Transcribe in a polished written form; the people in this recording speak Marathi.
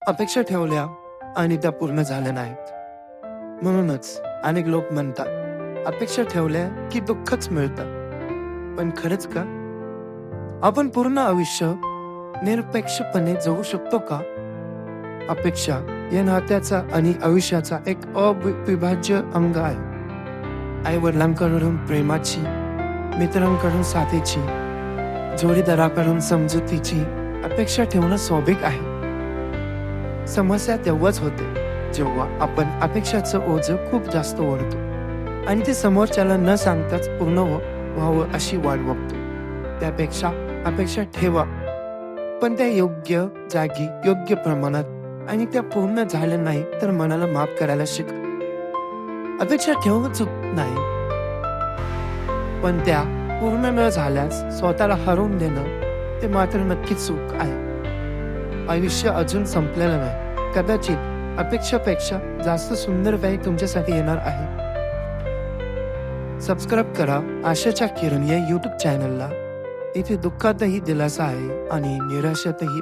अपेक्षा ठेवल्या आणि त्या पूर्ण झाल्या नाहीत. म्हणूनच अनेक लोक म्हणतात अपेक्षा ठेवल्या की दुःखच मिळतं. पण खरंच का? आपण पूर्ण आयुष्य निरपेक्षपणे जगू शकतो का? अपेक्षा या नात्याचा आणि आयुष्याचा एक अविभाज्य अंग आहे. आई वडिलांकडून प्रेमाची, मित्रांकडून साथीची, जोडीदाराकडून समजुतीची अपेक्षा ठेवणं स्वाभाविक आहे. समस्या तेव्हाच होते जेव्हा आपण अपेक्षाचं ओझं खूप जास्त ओढतो आणि ते समोरच्याला न सांगताच पूर्ण व्हावं अशी वाट बघतो. त्यापेक्षा अपेक्षा ठेवा, पण त्या योग्य जागी, योग्य प्रमाणात आणि त्या पूर्ण झाल्या नाही तर मनाला माफ करायला शिका. अपेक्षा ठेवणं चूक नाही, पण त्या पूर्ण न झाल्यास स्वतःला हरवून देणं ते मात्र नक्कीच चूक आहे. आयुष्य अजून संपलेलं नाही. कदाचित अपेक्षापेक्षा जास्त सुंदर वेळ तुमच्यासाठी येणार आहे. सबस्क्राईब करा आशाच्या किरण या YouTube चॅनलला. इथे दुःखातही दिलासा आहे आणि निराशातही